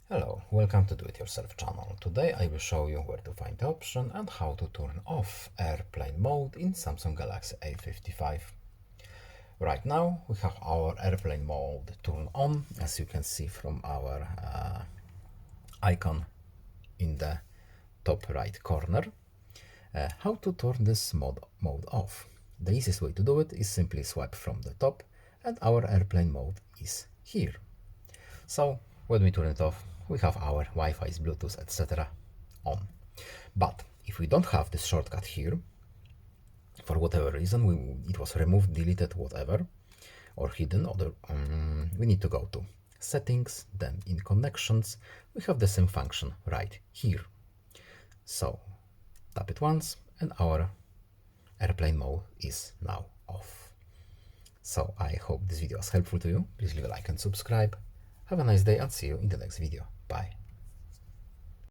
Hello, welcome to Do It Yourself channel. Today I will show you where to find the option and how to turn off airplane mode in Samsung Galaxy A55. Right now we have our airplane mode turned on, as you can see from our icon in the top right corner. How to turn this mode off? The easiest way to do it is simply swipe from the top and our airplane mode is here. So when we turn it off, we have our Wi-Fi, Bluetooth, etc. on. But if we don't have this shortcut here, for whatever reason, it was removed, deleted, whatever, or hidden, we need to go to Settings, then in Connections, we have the same function right here. So tap it once and our airplane mode is now off. So I hope this video was helpful to you. Please leave a like and subscribe. Have a nice day and see you in the next video. Bye.